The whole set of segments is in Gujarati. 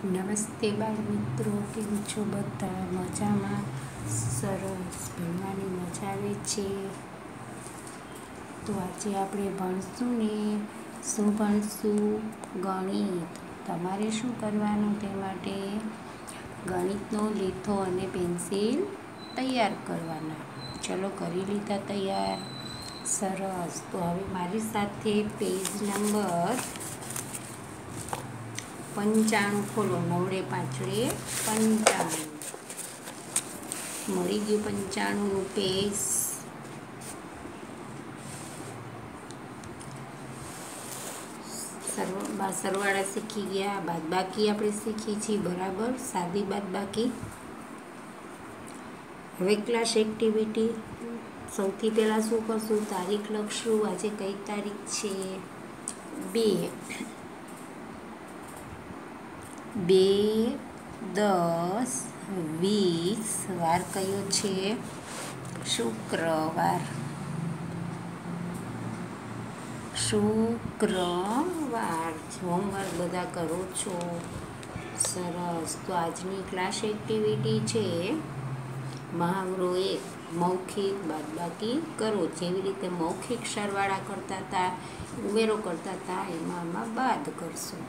નમસ્તે બાળ મિત્રો, કેમ છો બધા? મજામાં? સરસ, ભણવાની મજા આવે છે. તો આજે આપણે ભણશું ને, શું ભણશું? ગણિત. તમારે શું કરવાનું તે માટે? ગણિતનો લીથો અને પેન્સિલ તૈયાર કરવાના. ચલો, કરી લીધા તૈયાર? સરસ. તો હવે મારી સાથે પેજ નંબર 95 ખોલો. 9 5 55 મળી ગયું. 95નું પેજ. સરવાળા શીખી ગયા. બાદબાકી આપણે શીખી છીએ, બરાબર? સાદી બાદબાકી. હવે ક્લાસ એક્ટિવિટી. સૌથી પહેલાં શું કરશું? તારીખ લખશું. આજે કઈ તારીખ છે? 2/10/20. વાર કયો છે? શુક્રવાર. હોમવર્ક બધા કરો છો? સરસ. તો આજની ક્લાસ એક્ટિવિટી છે મહાવરો 1, મૌખિક બાદબાકી કરો. જેવી રીતે મૌખિક સરવાળા કરતા હતા, ઉમેરો કરતા હતા, એમાં બાદ કરશું.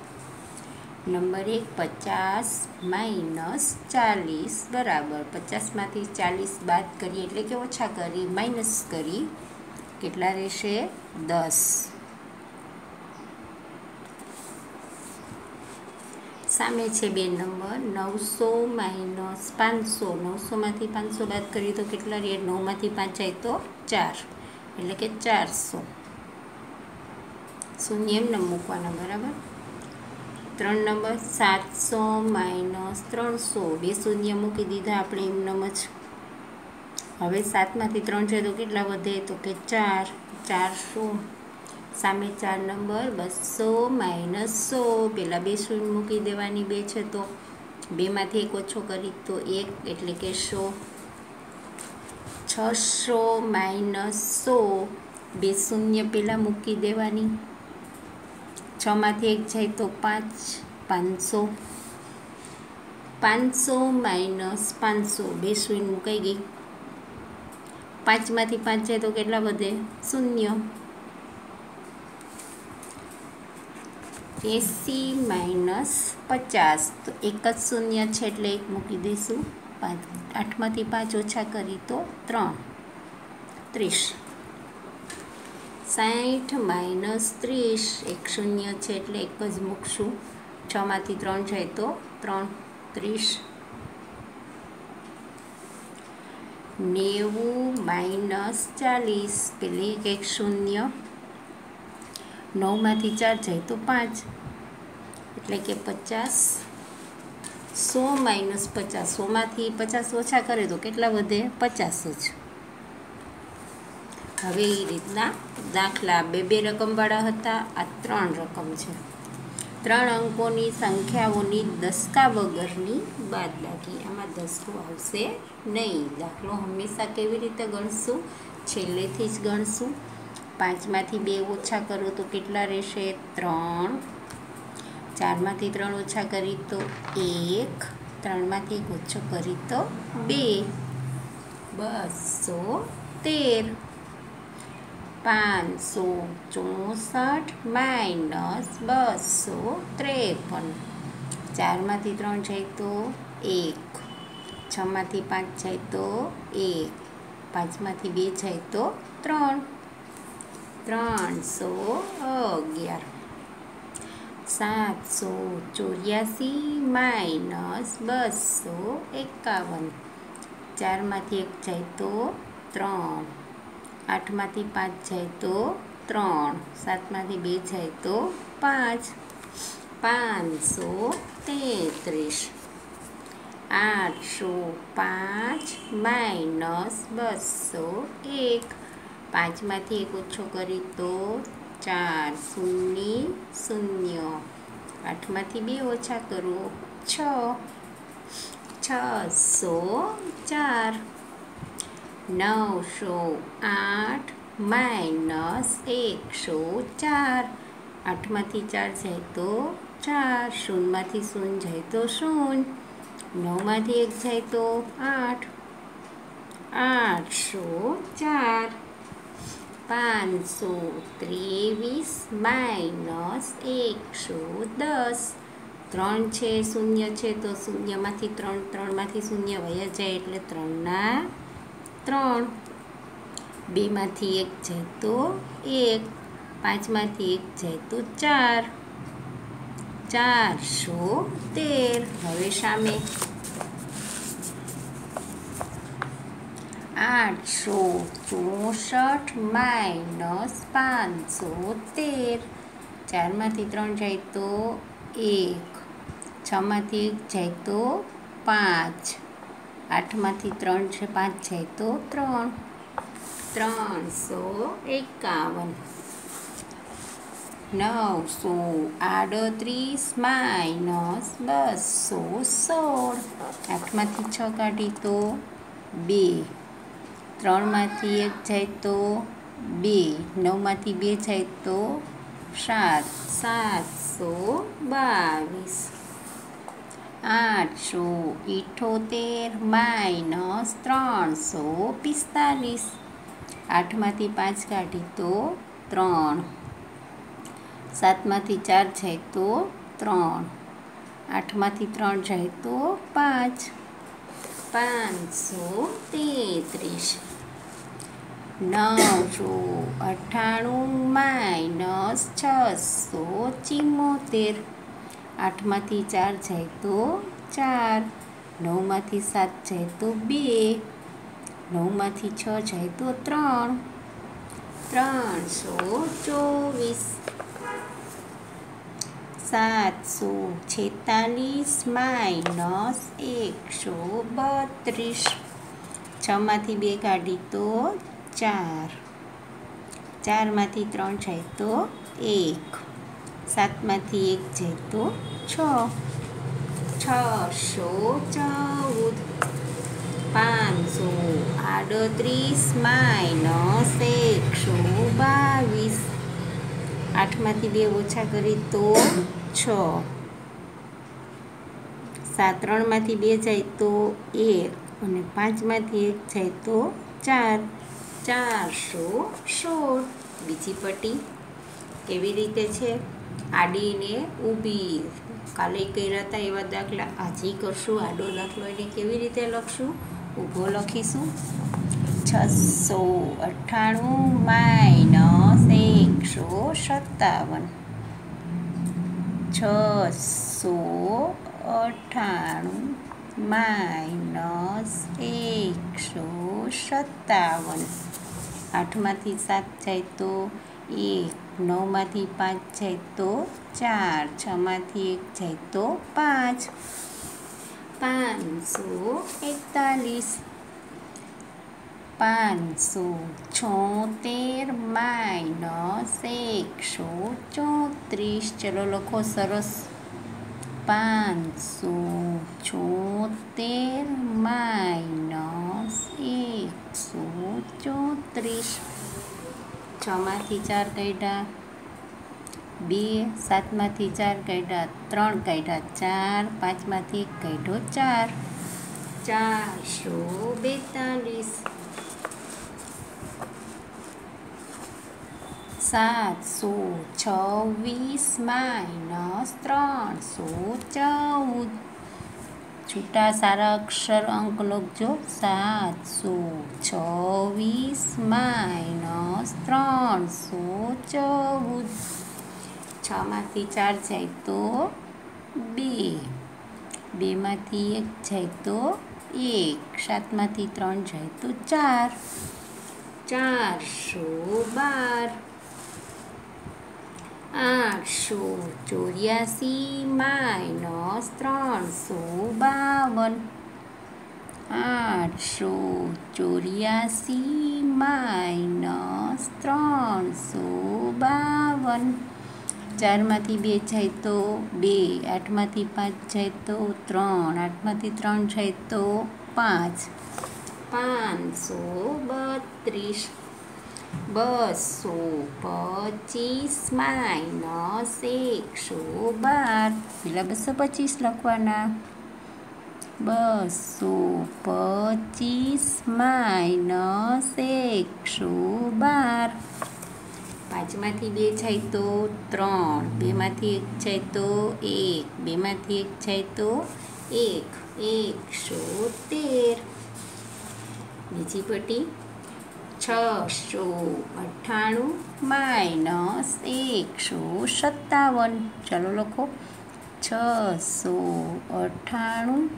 નંબર 1, 50 - 40 બરાબર. 50માંથી 40 બાદ કરીએ એટલે કે ઓછા કરી, માઇનસ કરી, કેટલા રહેશે? 10. સામે છે 2 નંબર. 900 - 500. 900માંથી 500 બાદ કરીએ તો કેટલા રહે? 9માંથી 5 જાય તો 4, એટલે કે 400. શૂન્ય એમને મૂકવાના, બરાબર? 3 નંબર. 700 - 300. 2 શૂન્ય મૂકી દીધા આપણે એમનેમ જ. હવે 7માંથી 3 જાય તો કેટલા વધે? તો કે 4. 400. સામે 4 નંબર. 200 - 100. પહેલાં 2 શૂન્ય મૂકી દેવાની. 2 છે તો 2માંથી 1 ઓછો કરી તો 1, એટલે કે 100. 600 - 100. 2 શૂન્ય પહેલાં મૂકી દેવાની. 6માંથી 1 જાય તો 5, 500. 500 - 500. 2 શૂન્ય મુકાઈ ગઈ. 5માંથી 5 જાય તો કેટલા વધે? શૂન્ય. 80 - 50. તો એક જ શૂન્ય છે એટલે 1 મૂકી દઈશું. 8માંથી 5 ઓછા કરી તો 3, 30. 60 - 30. એક શૂન્ય છે એટલે 1 જ મૂકશું. 6માંથી 3 જાય તો 3, 30. 90 - 40. પેલી એક શૂન્ય. 9માંથી 4 જાય તો 5, એટલે કે 50. 100 - 50. 100માંથી 50 ઓછા કરે તો કેટલા વધે? 50 જ. હવે એ રીતના દાખલા 2 રકમવાળા હતા, આ 3 રકમ છે. 3 અંકોની સંખ્યાઓની દસકા વગરની બાદબાકી. આમાં દસકો આવશે નહીં. દાખલો હંમેશા કેવી રીતે ગણશું? છેલ્લેથી જ ગણશું. 5માંથી 2 ઓછા કરો તો કેટલા રહેશે? 3. 4માંથી 3 ઓછા કરી તો 1. 3માંથી 1 ઓછો કરી તો 2. 213. 564 - 253. 4માંથી 3 જાય તો 1. 6માંથી 5 જાય તો 1. 5માંથી 2 જાય તો 3. 311. 784 - 251. 4માંથી 1 જાય તો 3. 8માંથી 5 જાય તો 3. 7માંથી 2 જાય તો 5. 533. 805 - 201. 5માંથી 1 ઓછો કરી તો 4, 0 0. 8માંથી 2 ઓછા કરો 6. 604. 908 - 104. 8માંથી 4 જાય તો 4, શૂન્યમાંથી શૂન્ય જાય તો શૂન્ય, 9માંથી 1 જાય તો 8, 804, 523 માઇનસ 110, 3 છે, શૂન્ય છે તો શૂન્યમાંથી 3, 3માંથી શૂન્ય વયા જાય એટલે 3ના 3, 2માંથી 1 જાય તો 1, 5માંથી 1 જાય તો 4, 413. હવે સામે 864 માઇનસ 513, 4માંથી 3 જાય તો 1, 6માંથી 1 જાય તો 5, 8માંથી 3 છે 5 જાય તો 3, 351. 938 માઇનસ 216, 8માંથી 6 કાઢી તો 2, 3માંથી 1 જાય તો 2, 9માંથી 2 જાય તો 7, 722. 878 માઇનસ 345, 8માંથી 5 કાઢી તો 3, 7માંથી 4 જાય તો 3, 8માંથી 3 જાય તો 5, 533. 998 માઇનસ 674, 8માંથી 4 જાય તો 4, 9માંથી 7 જાય તો 2, 9માંથી 6 જાય તો 3, 324. 746 માઇનસ 132, 6માંથી 2 કાઢી તો 4, 4માંથી 3 જાય તો 1, 7માંથી 1 જાય તો 6, 614. 538 માઇનસ 122, 8માંથી 2 ઓછા કરી તો 6, 7, 3માંથી 2 જાય તો 1 અને 5માંથી 1 જાય તો 4, 416. બીજી પટ્ટી કેવી રીતે છે? આડી ને ઊભી. કાલે કર્યા હતા એવા દાખલા આજે કરશું. આડો દાખલો એને કેવી રીતે લખશું? ઊભો લખીશું. 698 માઇનસ 157, 698 માઇનસ 157, 8માંથી 7 જાય તો 1, 9માંથી 5 જાય તો 4, 6માંથી 1 જાય તો 5, 541. 576 માઇનસ 134, ચલો લખો સરસ. 576 માઇનસ 134, 6માંથી 4 કાઢ્યા 2, 7માંથી 4 કાઢ્યા 3 કાઢ્યા 4, 5માંથી 1 કાઢ્યો 4, 442. 726 માઇનસ 314, છૂટા સારા અક્ષર અંક લખજો. 726 માઇનસ 314, 6માંથી 4 જાય તો 2, 2માંથી 1 જાય તો 1, 7માંથી 3 જાય તો 4, 412. 884 માઇનસ 352, 884 માઇનસ 352, 4માંથી 2 જાય તો 2, 8માંથી 5 જાય તો 3, 8માંથી 3 જાય તો 5, 532. 225 માઇનસ 112. પેલા 225 લખવાના. 225 માઇનસ 112. 5 માંથી 2 જાય તો 3, 2 માંથી 1 જાય તો 1, 2 માંથી 1 જાય તો 1, 113. બીજી પટ્ટી 698 માઇનસ 157. ચાલો લખો. 698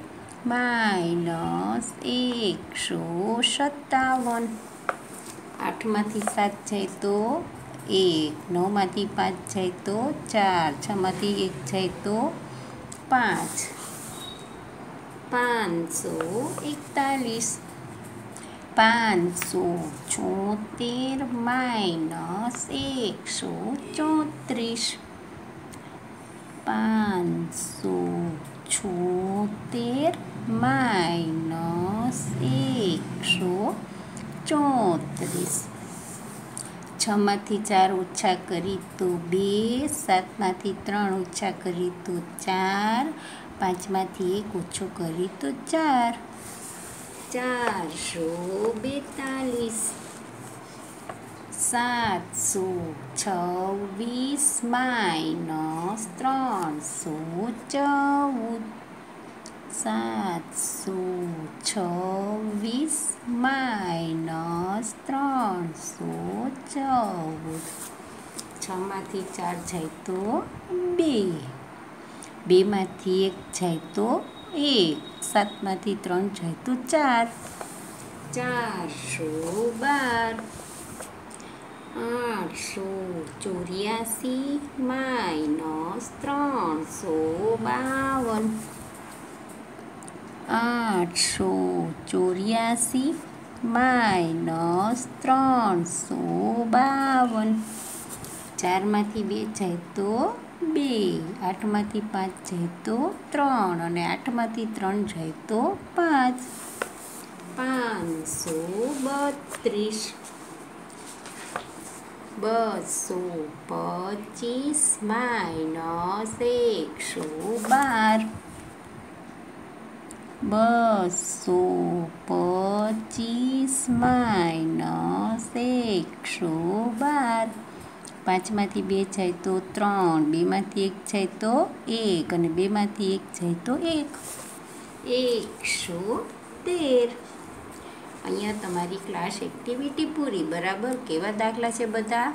માઇનસ 157. 8 માંથી 7 જાય તો 1, 9 માંથી 5 જાય તો 4, 6 માંથી 1 જાય તો 5. 541. 576 માઇનસ 134. 576 માઇનસ 134. 6 માંથી 4 ઓછા કરી તો 2, 7 માંથી 3 ઓછા કરી તો 4, 5 માંથી 1 ઓછો કરી તો 4. 442. 726 માઇનસ 314. 726 માઇનસ 314. 6 માંથી 4 જાય તો 2, 2 માંથી 1 જાય તો 1, 7 માંથી 3 જાય તો 4. 412. 884 માઇનસ 352. 884 માઇનસ 352. 4 માંથી 2 જાય તો 2, 8 માંથી 5 જાય તો 3 અને 8 માંથી 3 જાય તો 5. 532. 225 માઇનસ 112. 225 માઇનસ 112. 5 માંથી 2 જાય તો 3, 2 માંથી 1 જાય તો 1 અને 2 માંથી 1 જાય તો 1. 113. અહીંયા તમારી ક્લાસ એક્ટિવિટી પૂરી. બરાબર. કેવા દાખલા છે બધા?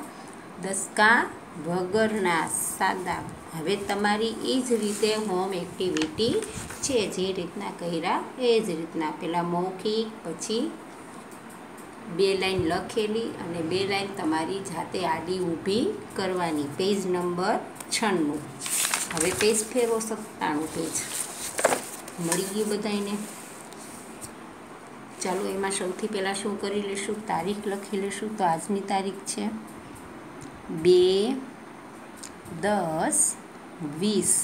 દસકા વગરના સાદા. હવે તમારી એ જ રીતે હોમ એક્ટિવિટી છે, જે રીતના કર્યા એ જ રીતના. પહેલાં મૌખિક, પછી 2 લાઈન લખેલી અને 2 લાઈન તમારી જાતે આડી ઊભી કરવાની. Page number 96. હવે પેજ ફેરવો. 97 પેજ મળી ગયું બધાને. ચાલો એમાં સૌથી પહેલાં શું કરી લઈશું? તારીખ લખી લઈશું. તો આજની તારીખ છે 2/10/20.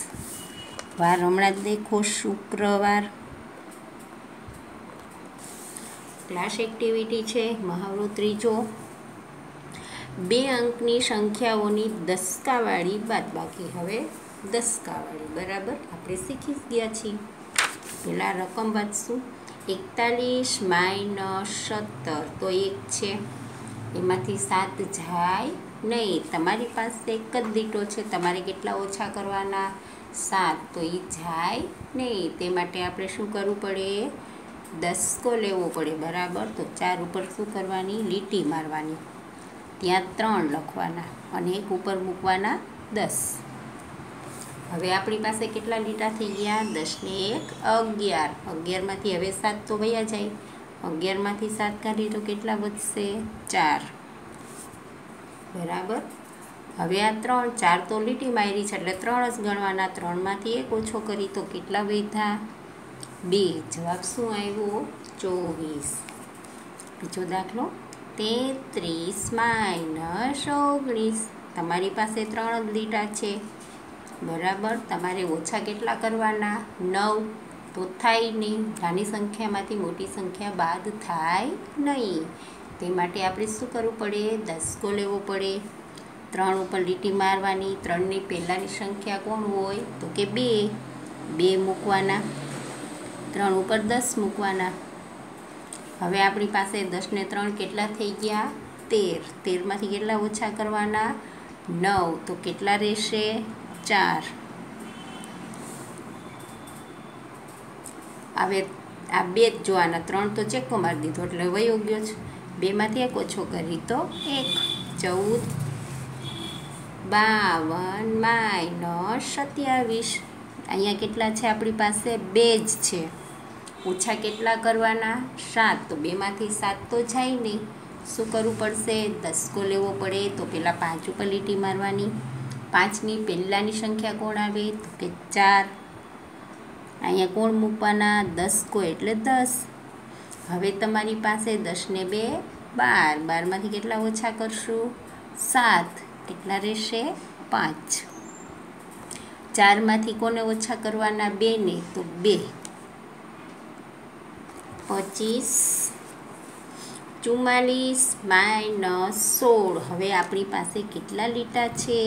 વાર હમણાં જ દેખો, શુક્રવાર. ક્લાસ એક્ટિવિટી છે મહાવરો ત્રીજો. 2 અંકની સંખ્યાઓની દસકાવાળી બાદબાકી. હવે દસકાવાળી. બરાબર. આપણે શીખી ગયા છીએ. પહેલાં રકમ વાંચશું. 41 માઇનસ 17 તો 1 છે. એમાંથી 7 જાય નહીં. તમારી પાસે એક જ લીટો છે. તમારે કેટલા ઓછા કરવાના? 7. તો એ જાય નહીં. તે માટે આપણે શું કરવું પડે? દસકો લેવો પડે. બરાબર. તો 4 ઉપર શું કરવાની? લીટી મારવાની. ત્યાં 3 લખવાના અને 1 ઉપર મૂકવાના 10. હવે આપણી પાસે કેટલા લીટા થઈ ગયા? 10 ને 1 11. 11 માંથી હવે 7 તો વયા જાય. 11 માંથી 7 કાઢીએ તો કેટલા વધશે? 4. બરાબર. હવે આ 3, 4 તો લીટી મારી છે એટલે 3 જ ગણવાના. 3 માંથી 1 ઓછો કરી તો કેટલા વધ્યા? 2. જવાબ શું આવ્યો? 24. બીજો દાખલો. 33 માઇનસ 19. તમારી પાસે 3 જ લીટા છે. બરાબર. તમારે ઓછા કેટલા કરવાના? 9. તો થાય નહીં. નાની સંખ્યામાંથી મોટી સંખ્યા બાદ થાય નહીં. તે માટે આપણે શું કરવું પડે? દસકો લેવો પડે. 3 ઉપર લીટી મારવાની. 3ની પહેલાંની સંખ્યા કોણ હોય? તો કે 2. 2 મૂકવાના. 3 ઉપર 10 મૂકવાના. હવે આપણી પાસે 10 ને 3 કેટલા થઈ ગયા? 13. 13માંથી કેટલા ઓછા કરવાના? 9. તો કેટલા રહેશે? 4. હવે આ 2 જ જોવાના. 3 તો ચેક્કો મારી દીધો એટલે વયો ગયો છે. 2માંથી 1 ઓછો કરી તો 1. 14 52 -27. અહીંયા કેટલા છે આપણી પાસે? 2 જ છે. ઓછા કેટલા કરવાના? 7. તો 2માંથી 7 તો જાય નહીં. શું કરવું પડશે? દસકો લેવો પડે. તો પહેલાં 5 ઉપર લીટી મારવાની. 5ની પહેલાંની સંખ્યા કોણ આવે? તો કે 4. અહીંયા કોણ મૂકવાના? દસકો એટલે 10. હવે તમારી પાસે 10 ને 2 12. 12માંથી કેટલા ઓછા કરશું? 7. કેટલા રહેશે? 5. 4માંથી કોને ઓછા કરવાના? 2ને. તો 2. 25 44 -16. હવે આપણી પાસે કેટલા લીટા છે?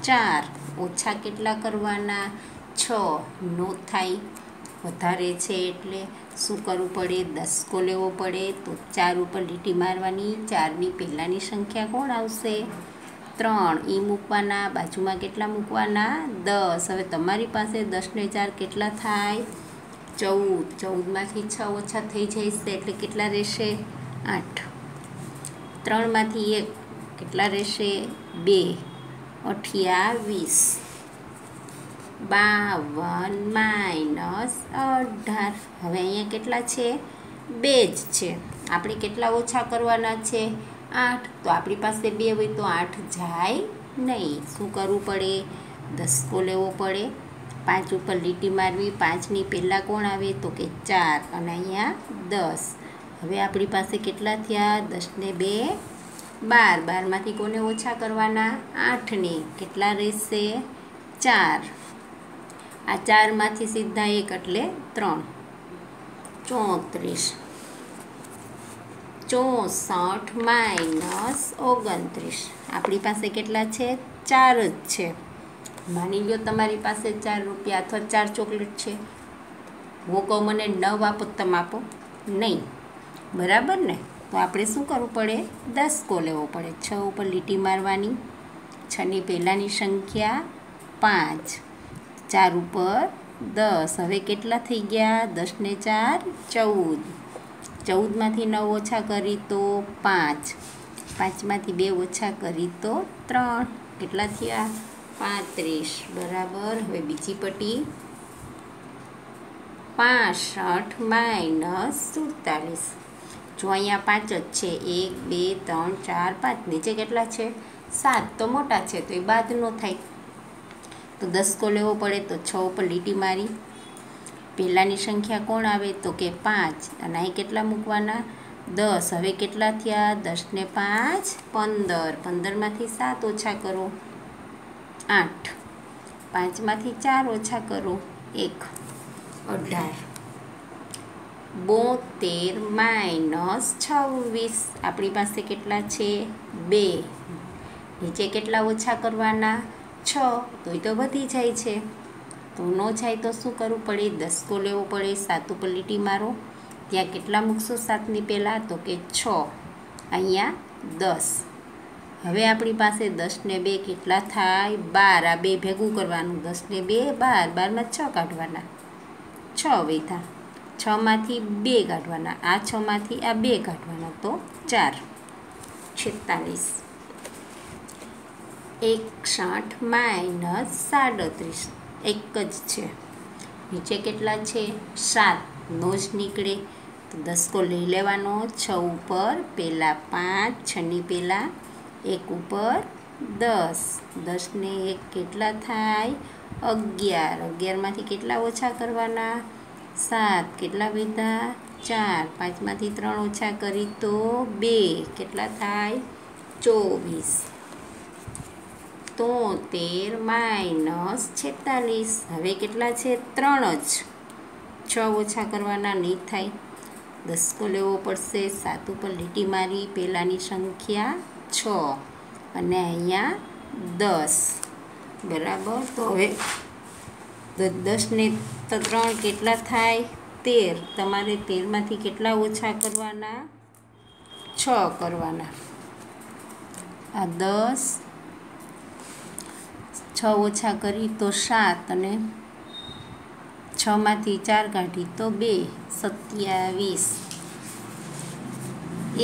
4. ઓછા કેટલા કરવાના? 6. નો થાય, વધારે છે એટલે શું કરવું પડે? દસકો લેવો પડે. તો 4 ઉપર લીટી મારવાની. 4ની પહેલાંની સંખ્યા કોણ આવશે? 3. મૂકવાના. બાજુમાં કેટલા મૂકવાના? 10. હવે તમારી પાસે 10 ને 4 કેટલા થાય? 14. 14માંથી 6 ઓછા થઈ જશે એટલે કેટલા રહેશે? 8. 3માંથી 1 કેટલા રહેશે? 2. 28 52 -18. હવે અહીંયા કેટલા છે? 2 જ છે. આપણે કેટલા ઓછા કરવાના છે? 8. તો આપણી પાસે 2 હોય તો 8 જાય નહીં. શું કરવું પડે? દસકો લેવો પડે. 5 ઉપર લીટી મારવી. 5ની પહેલાં કોણ આવે? તો કે 4. અને અહીંયા 10. હવે આપણી પાસે કેટલા થયા? 10 ને 2 12. 12માંથી કોને ઓછા કરવાના? 8ને. કેટલા રહેશે? 4. આ 4માંથી સીધા 1 એટલે 3. 34 64 -29. આપણી પાસે કેટલા છે? 4 જ છે. માની લો તમારી પાસે 4 રૂપિયા અથવા 4 ચોકલેટ છે. હું કહું મને 9 આપો, તમે આપો નહીં, બરાબર ને? તો આપણે શું કરવું પડે? દસકો લેવો પડે. 6 ઉપર લીટી મારવાની. 6ની પહેલાંની સંખ્યા 5. 4 ઉપર 10. હવે કેટલા થઈ ગયા? 10 ને 4 14. 14માંથી 9 ઓછા કરી તો 5. 5માંથી 2 ઓછા કરી તો 3. કેટલા થયા? 35. બરાબર. હવે બીજી પટ્ટી 65 -47. જો અહીંયા 5 જ છે. 1 2 3 4 5. નીચે કેટલા છે? 7. તો મોટા છે તો એ બાદ ન થાય. તો દસકો લેવો પડે. તો 6 ઉપર લીટી મારી. પહેલાંની સંખ્યા કોણ આવે? તો કે 5. અને અહીં કેટલા મૂકવાના? 10. હવે કેટલા થયા? 10 ને 5 15. 15માંથી 7 ઓછા કરો 8. 5માંથી 4 ઓછા કરો 1. 18. 72 -26. આપણી પાસે કેટલા છે? 2. નીચે કેટલા ઓછા કરવાના? 6. તો એ તો વધી જાય છે. તો ન જાય તો શું કરવું પડે? દસકો લેવો પડે. 7 ઉપર લીટી મારો. ત્યાં કેટલા મૂકશો 7ની પહેલાં? તો કે 6. અહીંયા 10. હવે આપણી પાસે 10 ને 2 કેટલા થાય? 12. આ 2 ભેગું કરવાનું. 10 ને 2 12. 12માં 6 કાઢવાના. 6 વધ્યા. 6માંથી 2 કાઢવાના. આ 6માંથી આ 2 કાઢવાના. તો 4. 46 61 -37. એક જ છે. નીચે કેટલા છે? 7. નો જ નીકળે તો દસકો લઈ લેવાનો. 6 ઉપર પહેલાં 5. 6ની પહેલાં 1 ઉપર 10. 10 ને 1 કેટલા થાય? 11. 11માંથી કેટલા ઓછા કરવાના? 7. કેટલા વધ્યા? 4. 5માંથી 3 ઓછા કરી તો 2. કેટલા થાય? 24. 73 -46. હવે કેટલા છે? 3 જ. 6 ઓછા કરવાના નહીં થાય. દસકો લેવો પડશે. 7 ઉપર લીટી મારી. પહેલાંની સંખ્યા 6 અને અહીંયા 10. બરાબર. તો હવે 10 ને 3 કેટલા થાય? 13. તમારે 13માંથી કેટલા ઓછા કરવાના? 6 કરવાના. આ 10, 6 ઓછા કરી તો 7 અને 6માંથી 4 કાઢી તો 2, 27.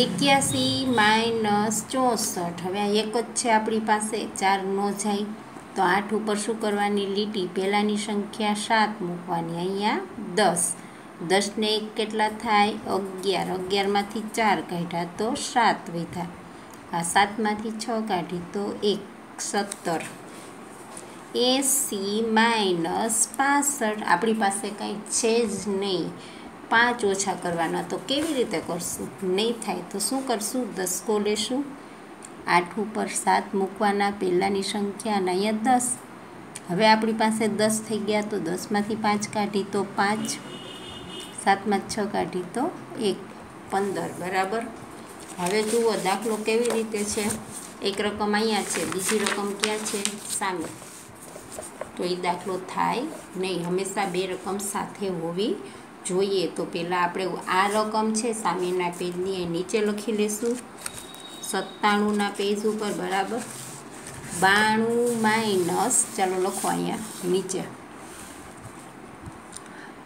81 માઇનસ 64. હવે આ એક જ છે આપણી પાસે, 4 ન જાય તો 8 ઉપર શું કરવાની? લીટી. પહેલાંની સંખ્યા 7 મૂકવાની. અહીંયા 10. 10 ને 1 કેટલા થાય? 11. 11માંથી 4 કાઢ્યા તો 7 વધ્યા. આ 7માંથી 6 કાઢી તો 1, 17. 80 માઇનસ 65. આપણી પાસે કંઈ છે જ નહીં. 5 ઓછા કરવાના. તો કેવી રીતે કરશું? નહીં થાય તો શું કરશું? દસકો લેશું. 8 ઉપર 7 મૂકવાના. પહેલાંની સંખ્યા અને અહીંયા 10. હવે આપણી પાસે 10 થઈ ગયા તો 10માંથી 5 કાઢી તો 5, 7માંથી 6 કાઢી તો 1, 15. બરાબર. હવે જુઓ દાખલો કેવી રીતે છે. એક રકમ અહીંયા છે, બીજી રકમ ક્યાં છે? સામે. તો એ દાખલો થાય નહીં. હંમેશા 2 રકમ સાથે હોવી જોઈએ. તો પહેલાં આપણે આ રકમ છે સામેના પેજની એ નીચે લખી લેશું. 97ના પેજ ઉપર. બરાબર. 92 માઇનસ, ચાલો લખો અહીંયા નીચે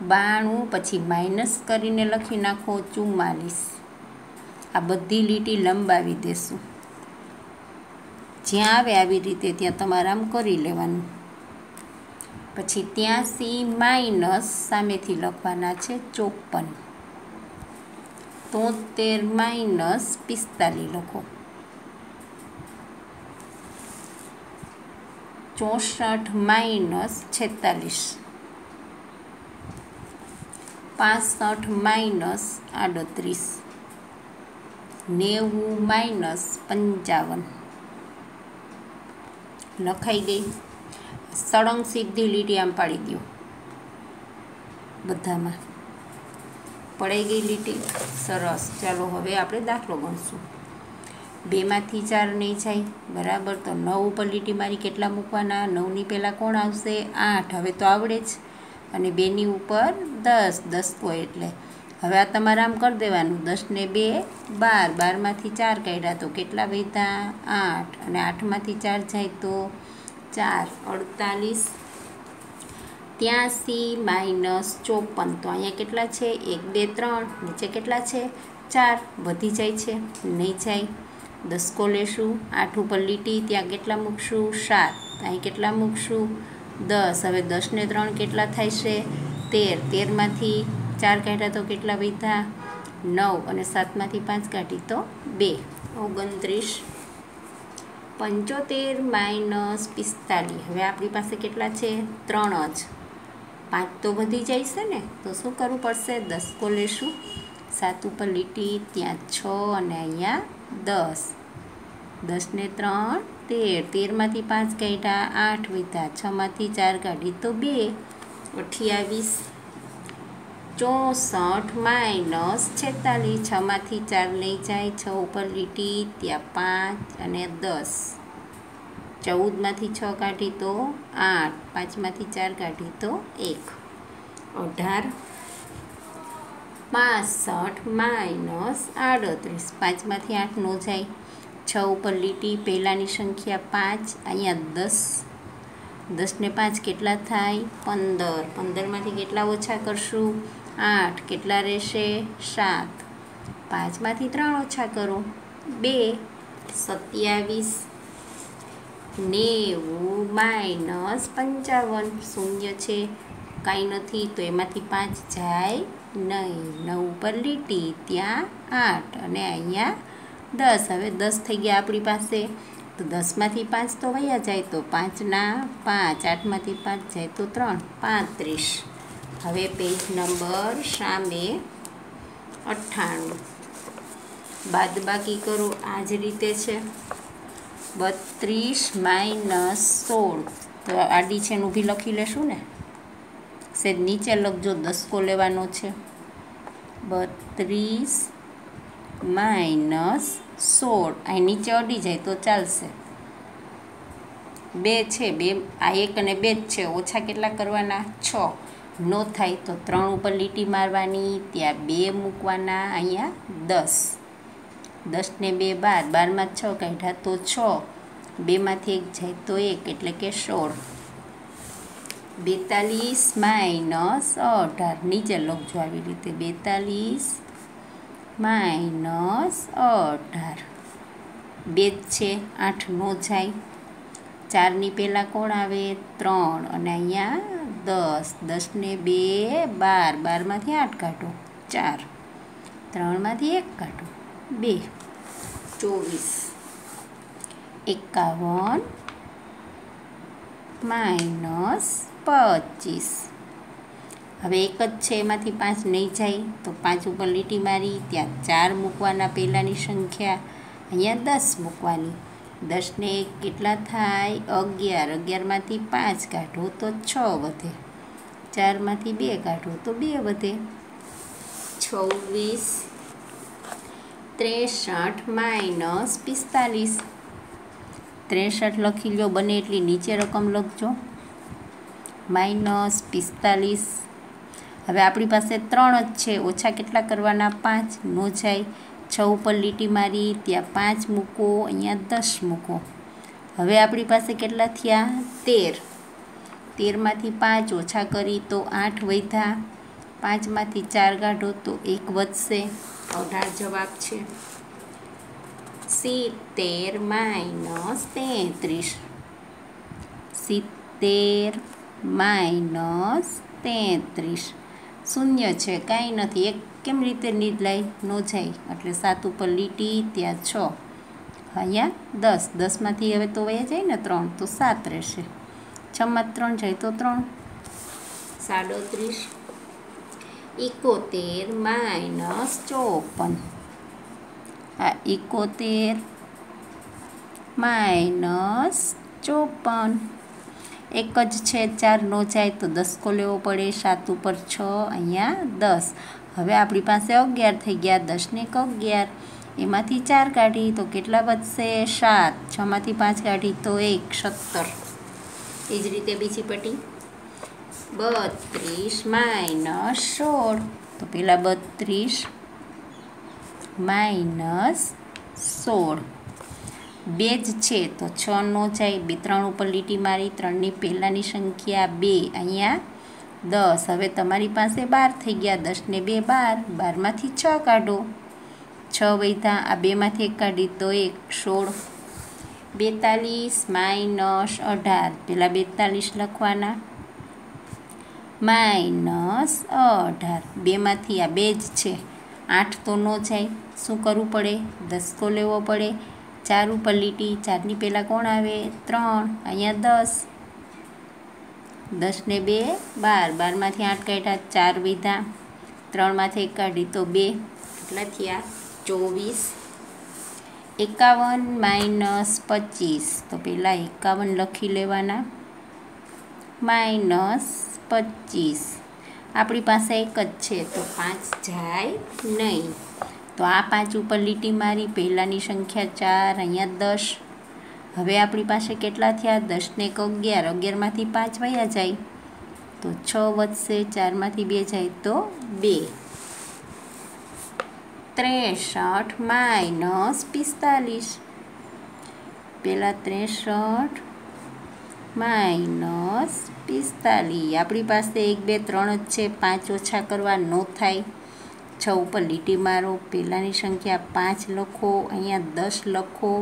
92, પછી માઇનસ કરીને લખી નાખો 44. આ બધી લીટી લંબાવી દેશું. જ્યાં આવે આવી રીતે ત્યાં તમારે આમ કરી લેવાનું. પછી 83 માઇનસ સામેથી લખવાના છે 54. 73 માઇનસ 45 લખો. 64 માઇનસ 46. 65 માઇનસ 38. 90 માઇનસ 55. લખાઈ ગઈ. સળંગ સીધી લીટી આમ પાડી દો. બધામાં પડાઈ ગઈ લીટી. સરસ. ચાલો હવે આપણે દાખલો ગણશું. 2માંથી 4 નહીં જાય. બરાબર. તો 9 ઉપર લીટી મારી કેટલા મૂકવાના? 9ની પહેલાં કોણ આવશે? 8. હવે તો આવડે જ. અને 2ની ઉપર 10, દસકો એટલે. હવે આ તમારે આમ કરી દેવાનું. 10 ને 2, 12. 12માંથી 4 કાઢ્યા તો કેટલા વધ્યા? 8. અને 8માંથી 4 જાય તો 4, 48. 83 માઇનસ 54. તો અહીંયા કેટલા છે? 1, 2, 3. નીચે કેટલા છે? 4. વધી જાય છે? નહીં જાય. દસકો લેશું. 8 ઉપર લીટી. ત્યાં કેટલા મૂકશું? 7. અહીં કેટલા મૂકશું? 10. હવે 10 ને 3 કેટલા થાય છે? 13. 13માંથી 4 કાઢ્યા તો કેટલા વધ્યા? 9. અને 7માંથી 5 કાઢી તો 2, 29. 75 માઇનસ 45. હવે આપણી પાસે કેટલા છે? 3 જ. 5 તો વધી જાય છે ને. તો શું કરવું પડશે? દસકો લેશું. 7 ઉપર લીટી. ત્યાં 6 અને અહીંયા 10. 10 ને 3, 13. 13માંથી 5 કાઢ્યા 8 વધ્યા. 6માંથી 4 કાઢી તો 2, 28. 64 માઇનસ 46. 6માંથી 4 નહીં જાય. 6 ઉપર લીટી. ત્યાં 5 અને 10. 14માંથી 6 કાઢી તો 8. 5માંથી 4 કાઢી તો 1, 18. 65 માઇનસ 38. 5માંથી 8 નો જાય. 6 ઉપર લીટી. પહેલાંની સંખ્યા 5. અહીંયા 10. 10 ને 5 કેટલા થાય? 15. 15માંથી કેટલા ઓછા કરશું? 8. કેટલા રહેશે? 7. 5માંથી 3 ઓછા કરો 2, 27. 90 માઇનસ 55. શૂન્ય છે, કાંઈ નથી. તો એમાંથી 5 જાય નહીં. 9 ઉપર લીટી. ત્યાં 8 અને અહીંયા 10. હવે 10 થઈ ગયા આપણી પાસે. તો 10માંથી 5 તો વયા જાય તો 5ના 5. 8માંથી 5 જાય તો 3, 35. હવે પેજ નંબર સામે 98. બાદબાકી કરો. આ જ રીતે છે. 32 માઇનસ 16. તો આડી છે ને ઊભી લખી લેશું ને. સેજ નીચે લખજો. દસકો લેવાનો છે. 32 માઇનસ 16. અહીં નીચે અડી જાય તો ચાલશે. 2 છે, 2 આ 1 અને 2 જ છે. ઓછા કેટલા કરવાના? 6. નો થાય તો 3 ઉપર લીટી મારવાની, ત્યાં 2 મૂકવાના, અહીંયા 10. 10 ને 2 12, 12માં 6 કાઢ્યા તો 6. 2માંથી 1 જાય તો 1 એટલે કે 16. 42 માઇનસ 18. નીચે લખજો આવી રીતે, 42 માઇનસ 18. 2 જ છે, 8 નો જાય. 4ની પહેલાં કોણ આવે? 3 અને અહીંયા 10. 10 ને 2 12, 12માંથી 8 કાઢો 4. 3માંથી 1 કાઢો 2. 24. 51 માઇનસ 25. હવે 1 જ છે, એમાંથી 5 નહીં જાય તો 5 ઉપર લીટી મારી, ત્યાં 4 મૂકવાના પહેલાંની સંખ્યા, અહીંયા 10 મૂકવાની. 10 ને 1 કેટલા થાય? 11. 11માંથી 5 કાઢો તો 6 વધે. 4માંથી 2 કાઢો તો 2 વધે. 26. 63 માઇનસ 45. 63 લખી લો, બને એટલી નીચે રકમ લખજો. માઇનસ 45. હવે આપણી પાસે 3 જ છે, ઓછા કેટલા કરવાના? 5. નો જાય. 6 ઉપર લીટી મારી, ત્યાં 5 મૂકો, અહીંયા 10 મૂકો. હવે આપણી પાસે કેટલા થયા? 13. 13માંથી 5 ઓછા કરી તો 8 વધ્યા. 5માંથી 4 કાઢો તો 1 વધશે. 18 જવાબ છે. 70 માઇનસ 33. 70 માઇનસ 33. શૂન્ય છે, કાંઈ નથી. 1 કેમ રીતે નીલાય? નો જાય એટલે 7 ઉપર લીટી, ત્યાં 6, અહીંયા 10. 10માંથી હવે તો વયા જાય ને 3 તો 7 રહેશે. 6માં 3 જાય તો 3. 37. 71 માઇનસ 54. આ 71 માઇનસ 54. 1 જ છે, 4 નો જાય તો 10 કો લેવો પડે. 7 ઉપર 6, અહીંયા 10. હવે આપણી પાસે 11 થઈ ગયા. 10 ને 11, એમાંથી 4 કાઢી તો કેટલા વધશે? 7. 6માંથી 5 કાઢી તો 1, 17. એ જ રીતે બીજી પટ્ટી 32 માઇનસ 16. તો પેલા 32 માઇનસ 16. 2 જ છે તો 6 નો જાય. 3 ઉપર લીટી મારી, 3ની પહેલાંની સંખ્યા 2, અહીંયા 10. હવે તમારી પાસે 12 થઈ ગયા. 10 ને 2 12, 12માંથી 6 કાઢો, 6 વધ્યા. આ 2માંથી 1 કાઢી તો 1, 16. 42 માઇનસ 18. પહેલાં 42 લખવાના, માઇનસ 18. 2માંથી આ 2 જ છે, 8 તો નો જાય. શું કરવું પડે? 10 કો લેવો પડે. 4 ઉપર લીટી, 4ની પહેલાં કોણ આવે? 3, અહીંયા 10. 10 ને 2 12, 12માંથી 8 કાઢ્યા, 4 વધ્યા. 3માંથી 1 કાઢી તો 2, કેટલા થયા? 24. 51 માઇનસ 25. તો પહેલાં 51 લખી લેવાના, માઇનસ 25. આપણી પાસે 1 જ છે તો 5 જાય નહીં. તો આ 5 ઉપર લીટી મારી, પહેલાંની સંખ્યા 4, અહીંયા 10. હવે આપણી પાસે કેટલા થયા? 10 ને 11, 11માંથી 5 વયા જાય તો 6 વધશે. 4માંથી 2 જાય તો 2. 63 માઇનસ 45. પહેલાં 63 માઇનસ 45. આપણી પાસે 1 2 3 જ છે, 5 ઓછા કરવા નો થાય. 6 ઉપર લીટી મારો, પહેલાંની સંખ્યા 5 લખો, અહીંયા 10 લખો.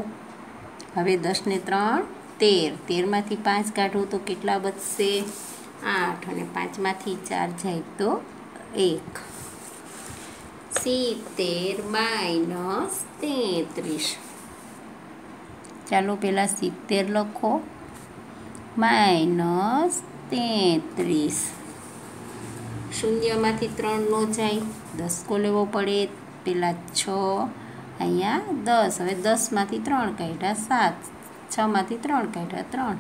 હવે 10 ને 3 13. 13માંથી 5 કાઢો તો કેટલા વધશે? 8. અને 5માંથી 4 જાય તો 1. 70 માઇનસ 33. ચાલો પહેલાં 70 લખો, માઇનસ 33. શૂન્યમાંથી 3 નો જાય, 10 કો લેવો પડે. પહેલાં 6, અહીંયા 10. હવે 10માંથી 3 કાઢ્યા 7, 6માંથી 3 કાઢ્યા 3,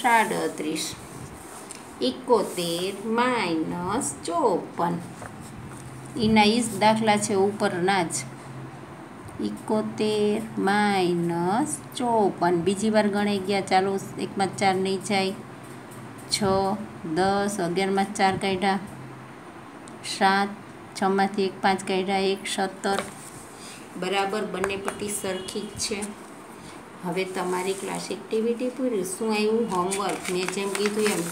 37. 71 માઇનસ 54. એના ઈ જ દાખલા છે ઉપરના જ. 71 માઇનસ 54. બીજી વાર ગણાઈ ગયા. ચાલો, 1 માં 4 નહીં જાય. 6, 10, 11 4 કાઢ્યા. 7, 6 માંથી 1 5 કાઢ્યા. 1 17. બરાબર, બંને પટ્ટી સરખી જ છે. હવે તમારી ક્લાસ એક્ટિવિટી પૂરી. શું આવ્યું? હોમવર્ક. મેં જેમ કીધું એમ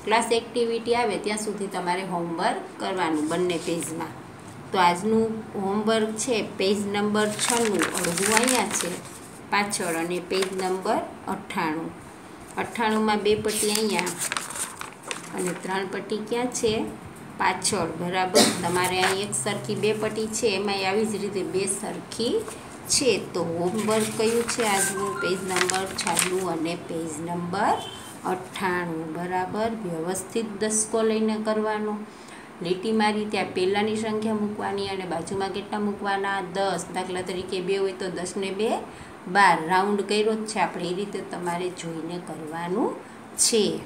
ક્લાસ એક્ટિવિટી આવે ત્યાં સુધી તમારે હોમવર્ક કરવાનું બંને પેજમાં. તો આજનું હોમવર્ક છે પેજ નંબર 96, અડધું અહીંયા છે પાછળ, અને પેજ નંબર 98. 98માં 2 પટ્ટી અહીંયા અને 3 પટ્ટી ક્યાં છે? પાછળ. બરાબર, તમારે અહીં એક સરખી 2 પટ્ટી છે, એમાં આવી જ રીતે 2 સરખી છે. તો હોમવર્ક કયું છે આજનું? પેજ નંબર 96 અને પેજ નંબર 98. બરાબર, વ્યવસ્થિત દસકો લઈને કરવાનો. લીટી મારી ત્યાં પહેલાંની સંખ્યા મૂકવાની અને બાજુમાં કેટલા મૂકવાના? 10. દાખલા તરીકે 2 હોય તો 10 ને 2 12. રાઉન્ડ કર્યો જ છે આપણે, એ રીતે તમારે જોઈને કરવાનું છે.